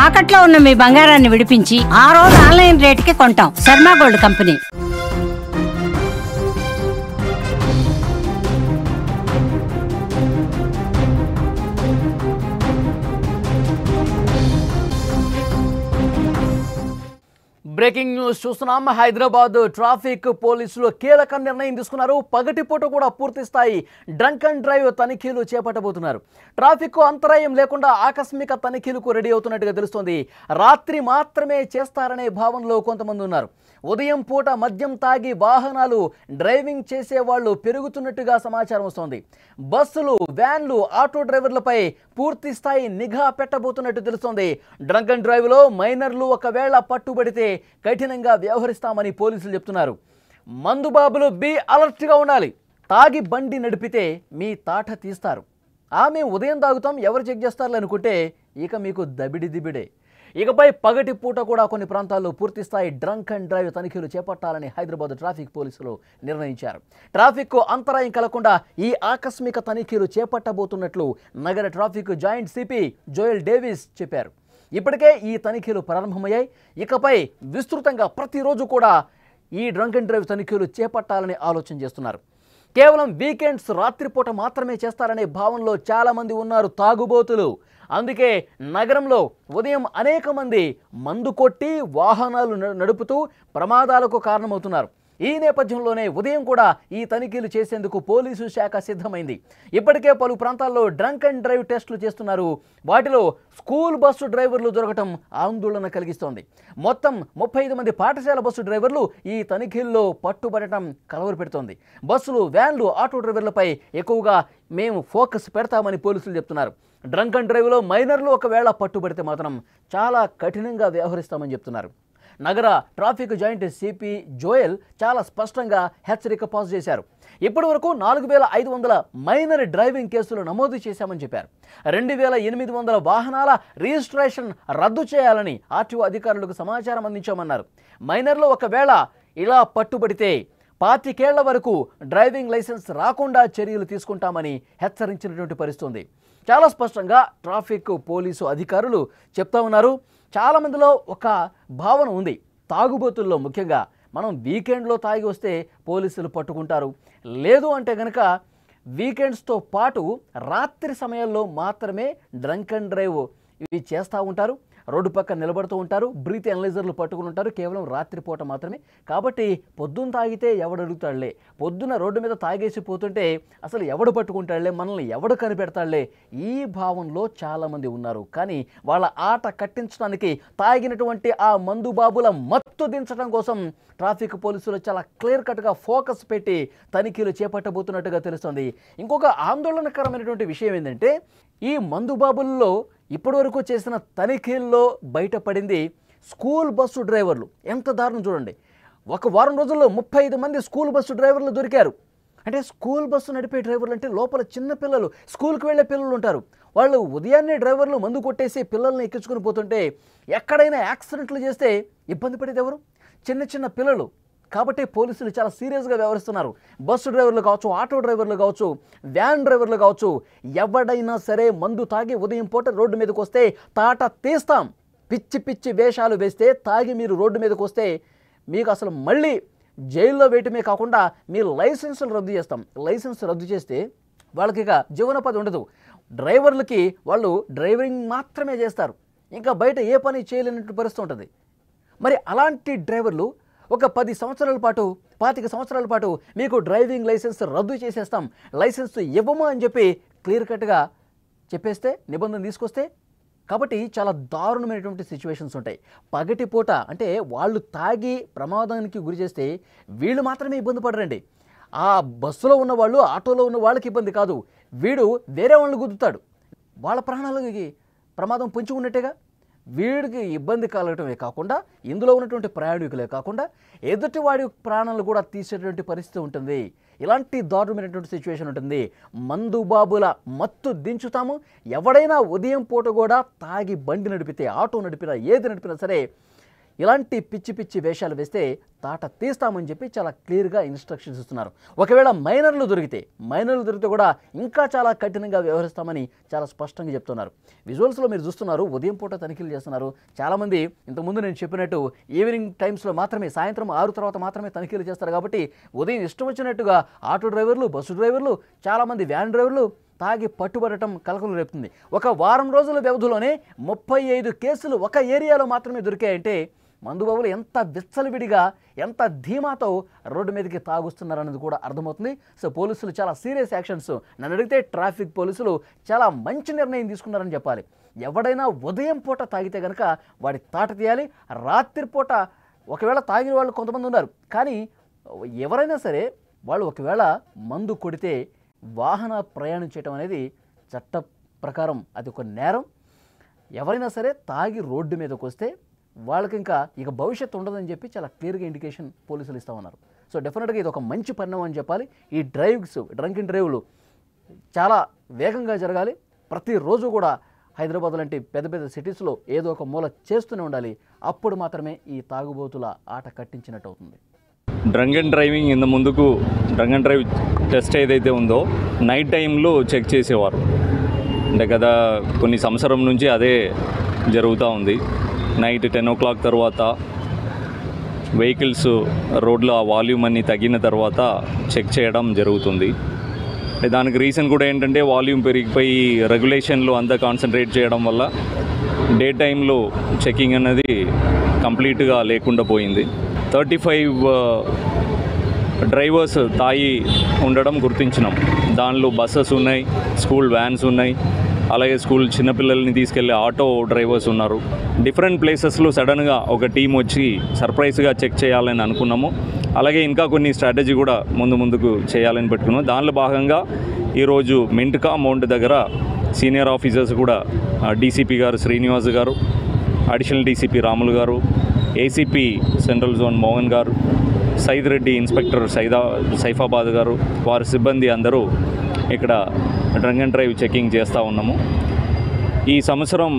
తాకట్లో ఉన్న మీ బంగారాన్ని విడిపించి ఆ రోజు ఆన్లైన్ రేటుకి కొంటాం. Sharma gold company. Breaking news చూస్తున్నాం. హైదరాబాద్ ట్రాఫిక్ పోలీసులు కీలక నిర్ణయం తీసుకున్నారు. పగటిపూట కూడా పూర్తి స్థాయి డ్రంక్ అండ్ డ్రైవ్ తనిఖీలు చేపట్టబోతున్నారు. ట్రాఫిక్ అంతరాయం లేకుండా ఆకస్మిక తనిఖీలకు రెడీ అవుతున్నట్టుగా తెలుస్తోంది. రాత్రి మాత్రమే చేస్తారనే భావనలో కొంతమంది ఉన్నారు. ఉదయం పూట మద్యం తాగి వాహనాలు డ్రైవింగ్ చేసేవాళ్లు పెరుగుతున్నట్టుగా సమాచారం వస్తోంది. బస్సులు, వ్యాన్లు, ఆటో డ్రైవర్లపై పూర్తి స్థాయి నిఘా పెట్టబోతున్నట్టు తెలుస్తోంది. డ్రంక్ అండ్ డ్రైవ్లో మైనర్లు ఒకవేళ పట్టుబడితే కఠినంగా వ్యవహరిస్తామని పోలీసులు చెప్తున్నారు. మందుబాబులు బీ అలర్ట్గా ఉండాలి. తాగి బండి నడిపితే మీ తాట తీస్తారు. ఆమె ఉదయం తాగుతాం, ఎవరు చెక్ చేస్తారు అనుకుంటే ఇక మీకు దబిడిదిబిడే. ఇకపై పగటి పూట కూడా కొన్ని ప్రాంతాల్లో పూర్తి స్థాయి డ్రంక్ అండ్ డ్రైవ్ తనిఖీలు చేపట్టాలని హైదరాబాద్ ట్రాఫిక్ పోలీసులు నిర్ణయించారు. ట్రాఫిక్ అంతరాయం కలగకుండా ఈ ఆకస్మిక తనిఖీలు చేపట్టబోతున్నట్లు నగర traffic joint CP Joel Davis చెప్పారు. ఇప్పటికే ఈ తనిఖీలు ప్రారంభమయ్యాయి. ఇకపై విస్తృతంగా ప్రతిరోజు కూడా ఈ డ్రంక్ అండ్ డ్రైవ్ తనిఖీలు చేపట్టాలని ఆలోచన చేస్తున్నారు. కేవలం వీకెండ్స్ రాత్రిపూట మాత్రమే చేస్తారనే భావనలో చాలామంది ఉన్నారు తాగుబోతులు. అందుకే నగరంలో ఉదయం అనేక మంది మందు కొట్టి వాహనాలు నడుపుతూ ప్రమాదాలకు కారణమవుతున్నారు. ఈ నేపథ్యంలోనే ఉదయం కూడా ఈ తనిఖీలు చేసేందుకు పోలీసు శాఖ సిద్ధమైంది. ఇప్పటికే పలు ప్రాంతాల్లో డ్రంక్ అండ్ డ్రైవ్ టెస్టులు చేస్తున్నారు. వాటిలో స్కూల్ బస్సు డ్రైవర్లు దొరకటం ఆందోళన కలిగిస్తోంది. మొత్తం 35 మంది పాఠశాల బస్సు డ్రైవర్లు ఈ తనిఖీల్లో పట్టుబడటం కలవరపెడుతోంది. బస్సులు, వ్యాన్లు, ఆటో డ్రైవర్లపై ఎక్కువగా మేము ఫోకస్ పెడతామని పోలీసులు చెప్తున్నారు. డ్రంక్ అండ్ డ్రైవ్లో మైనర్లు ఒకవేళ పట్టుబడితే మాత్రం చాలా కఠినంగా వ్యవహరిస్తామని చెప్తున్నారు. నగర ట్రాఫిక్ జాయింట్ సిపి జోయల్ చాలా స్పష్టంగా హెచ్చరిక పాస్ చేశారు. ఇప్పటి వరకు 4500 మైనర్ డ్రైవింగ్ కేసులు నమోదు చేశామని చెప్పారు. 2800 వాహనాల రిజిస్ట్రేషన్ రద్దు చేయాలని ఆర్టీఓ అధికారులకు సమాచారం అందించామన్నారు. మైనర్లు ఒకవేళ ఇలా పట్టుబడితే 25 ఏళ్ల వరకు డ్రైవింగ్ లైసెన్స్ రాకుండా చర్యలు తీసుకుంటామని హెచ్చరించినటువంటి పరిస్థితి. చాలా స్పష్టంగా ట్రాఫిక్ పోలీసు అధికారులు చెప్తా ఉన్నారు. చాలామందిలో ఒక భావన ఉంది, తాగుబోతుల్లో ముఖ్యంగా మనం వీకెండ్లో తాగి వస్తే పోలీసులు పట్టుకుంటారు, లేదు అంటే కనుక వీకెండ్స్తో పాటు రాత్రి సమయంలో మాత్రమే డ్రంక్ అండ్ డ్రైవ్ ఇవి చేస్తూ ఉంటారు. రోడ్డు పక్కన నిలబడుతూ ఉంటారు, బ్రీత్ ఎనలైజర్లు పట్టుకుని ఉంటారు. కేవలం రాత్రిపూట మాత్రమే. కాబట్టి పొద్దున్న తాగితే ఎవడు అడుగుతాడులే, పొద్దున్న రోడ్డు మీద తాగేసి పోతుంటే అసలు ఎవడు పట్టుకుంటాడులే, మనల్ని ఎవడు కనిపెడతాడులే, ఈ భావనలో చాలామంది ఉన్నారు. కానీ వాళ్ళ ఆట కట్టించడానికి తాగినటువంటి ఆ మందుబాబుల మత్తు దించడం కోసం ట్రాఫిక్ పోలీసులు చాలా క్లియర్ కట్గా ఫోకస్ పెట్టి తనిఖీలు చేపట్టబోతున్నట్టుగా తెలుస్తుంది. ఇంకొక ఆందోళనకరమైనటువంటి విషయం ఏంటంటే ఈ మందుబాబుల్లో ఇప్పటివరకు చేసిన తనిఖీల్లో బయటపడింది స్కూల్ బస్సు డ్రైవర్లు. ఎంత దారుణం చూడండి. ఒక వారం రోజుల్లో 35 మంది స్కూల్ బస్సు డ్రైవర్లు దొరికారు. అంటే స్కూల్ బస్సు నడిపే డ్రైవర్లు అంటే లోపల చిన్న పిల్లలు, స్కూల్కి వెళ్ళే పిల్లలు ఉంటారు. వాళ్ళు ఉదయాన్నే డ్రైవర్లు మందు కొట్టేసి పిల్లల్ని ఎక్కించుకుని పోతుంటే ఎక్కడైనా యాక్సిడెంట్లు చేస్తే ఇబ్బంది పడేది ఎవరు? చిన్న చిన్న పిల్లలు. కాబట్టి పోలీసులు చాలా సీరియస్గా వ్యవహరిస్తున్నారు. బస్సు డ్రైవర్లు కావచ్చు, ఆటో డ్రైవర్లు కావచ్చు, వ్యాన్ డ్రైవర్లు కావచ్చు, ఎవడైనా సరే మందు తాగి ఉదయం పూట రోడ్డు మీదకి వస్తే తాట తీస్తాం. పిచ్చి పిచ్చి వేషాలు వేస్తే తాగి మీరు రోడ్డు మీదకి వస్తే మీకు అసలు మళ్ళీ జైల్లో వేయటమే కాకుండా మీ లైసెన్సులు రద్దు చేస్తాం. లైసెన్స్ రద్దు చేస్తే వాళ్ళకి ఇక జీవనోపాధి ఉండదు. డ్రైవర్లకి వాళ్ళు డ్రైవింగ్ మాత్రమే చేస్తారు, ఇంకా బయట ఏ పని చేయలేనట్టు పరిస్థితి ఉంటుంది. మరి అలాంటి డ్రైవర్లు ఒక 10 సంవత్సరాల పాటు, 25 సంవత్సరాల పాటు మీకు డ్రైవింగ్ లైసెన్స్ రద్దు చేసేస్తాం, లైసెన్స్ ఇవ్వము అని చెప్పి క్లియర్ కట్గా చెప్పేస్తే, నిబంధన తీసుకొస్తే, కాబట్టి చాలా దారుణమైనటువంటి సిచ్యువేషన్స్ ఉంటాయి. పగటిపూట అంటే వాళ్ళు తాగి ప్రమాదానికి గురి చేస్తే వీళ్ళు మాత్రమే ఇబ్బంది పడరండి. ఆ బస్సులో ఉన్న వాళ్ళు, ఆటోలో ఉన్న వాళ్ళకి ఇబ్బంది కాదు, వీడు వేరే వాళ్ళని గుద్దుతాడు, వాళ్ళ ప్రాణాలకి ప్రమాదం పొంచి ఉన్నట్టేగా. వీడికి ఇబ్బంది కలగటమే కాకుండా ఇందులో ఉన్నటువంటి ప్రయాణికులే కాకుండా ఎదుటి వాడి ప్రాణాలు కూడా తీసేటువంటి పరిస్థితి ఉంటుంది. ఇలాంటి దారుణమైనటువంటి సిచ్యువేషన్ ఉంటుంది. మందుబాబుల మత్తు దించుతాము. ఎవడైనా ఉదయం పూట కూడా తాగి బండి నడిపితే, ఆటో నడిపినా, ఏది నడిపినా సరే ఇలాంటి పిచ్చి పిచ్చి వేషాలు వేస్తే తాట తీస్తామని చెప్పి చాలా క్లియర్గా ఇన్స్ట్రక్షన్స్ ఇస్తున్నారు. ఒకవేళ మైనర్లు దొరికితే కూడా ఇంకా చాలా కఠినంగా వ్యవహరిస్తామని చాలా స్పష్టంగా చెప్తున్నారు. విజువల్స్లో మీరు చూస్తున్నారు, ఉదయం పూట తనిఖీలు చేస్తున్నారు. చాలామంది ఇంతకుముందు నేను చెప్పినట్టు ఈవినింగ్ టైమ్స్లో మాత్రమే, సాయంత్రం 6 తర్వాత మాత్రమే తనిఖీలు చేస్తారు. కాబట్టి ఉదయం ఇష్టం వచ్చినట్టుగా ఆటో డ్రైవర్లు, బస్సు డ్రైవర్లు, చాలామంది వ్యాన్ డ్రైవర్లు తాగి పట్టుబడటం కలకలం రేపుతుంది. ఒక వారం రోజుల వ్యవధిలోనే 35 కేసులు ఒక ఏరియాలో మాత్రమే దొరికాయంటే మందుబాబులు ఎంత విచ్చలవిడిగా, ఎంత ధీమాతో రోడ్డు మీదకి తాగుస్తున్నారన్నది కూడా అర్థమవుతుంది. సో పోలీసులు చాలా సీరియస్ యాక్షన్స్, నన్ను అడిగితే ట్రాఫిక్ పోలీసులు చాలా మంచి నిర్ణయం తీసుకున్నారని చెప్పాలి. ఎవడైనా ఉదయం పూట తాగితే కనుక వాడి తాట తీయాలి. రాత్రిపూట ఒకవేళ తాగిన వాళ్ళు కొంతమంది ఉన్నారు, కానీ ఎవరైనా సరే వాళ్ళు ఒకవేళ మందు కొడితే వాహన ప్రయాణం చేయడం అనేది చట్ట ప్రకారం అది ఒక నేరం. ఎవరైనా సరే తాగి రోడ్డు మీదకి వస్తే వాళ్ళకి ఇంకా ఇక భవిష్యత్తు ఉండదని చెప్పి చాలా క్లియర్గా ఇండికేషన్ పోలీసులు ఇస్తూ ఉన్నారు. సో డెఫినెట్గా ఇది ఒక మంచి పరిణామం అని చెప్పాలి. ఈ డ్రంక్ అండ్ డ్రైవ్లు చాలా వేగంగా జరగాలి. ప్రతిరోజు కూడా హైదరాబాద్ లాంటి పెద్ద పెద్ద సిటీస్లో ఏదో ఒక మూల చేస్తూనే ఉండాలి. అప్పుడు మాత్రమే ఈ తాగుబోతుల ఆట కట్టించినట్టు అవుతుంది. డ్రంక్ అండ్ డ్రైవింగ్ ఇంత ముందుకు డ్రంక్ అండ్ డ్రైవ్ టెస్ట్ ఏదైతే ఉందో నైట్ టైంలో చెక్ చేసేవారు. అంటే గత కొన్ని సంవత్సరం నుంచి అదే జరుగుతూ ఉంది. నైట్ 10 o'clock తర్వాత వెహికల్స్ రోడ్లో ఆ వాల్యూమ్ అన్ని తగ్గిన తర్వాత చెక్ చేయడం జరుగుతుంది. దానికి రీజన్ కూడా ఏంటంటే వాల్యూమ్ పెరిగిపోయి రెగ్యులేషన్లో అంతా కాన్సన్ట్రేట్ చేయడం వల్ల డే టైంలో చెకింగ్ అనేది కంప్లీట్గా లేకుండా పోయింది. 35 డ్రైవర్స్ తాగి ఉండడం గుర్తించినాం. దానిలో బస్సెస్ ఉన్నాయి, స్కూల్ వ్యాన్స్ ఉన్నాయి, అలాగే స్కూల్ చిన్నపిల్లల్ని తీసుకెళ్లే ఆటో డ్రైవర్స్ ఉన్నారు. డిఫరెంట్ ప్లేసెస్లో సడన్గా ఒక టీం వచ్చి సర్ప్రైజ్గా చెక్ చేయాలని అనుకున్నాము. అలాగే ఇంకా కొన్ని స్ట్రాటజీ కూడా ముందుకు చేయాలని పెట్టుకున్నాము. దానిలో భాగంగా ఈరోజు మింట్కా మౌంట్ దగ్గర సీనియర్ ఆఫీసర్స్ కూడా డీసీపీ గారు శ్రీనివాస్ గారు, అడిషనల్ డీసీపీ రాములు గారు, ఏసీపీ సెంట్రల్ జోన్ మోహన్ గారు, సైద్ రెడ్డి ఇన్స్పెక్టర్ సైఫాబాద్ గారు, వారి సిబ్బంది అందరూ ఇక్కడ డ్రంక్ అండ్ డ్రైవ్ చెకింగ్ చేస్తూ ఉన్నాము. ఈ సంవత్సరం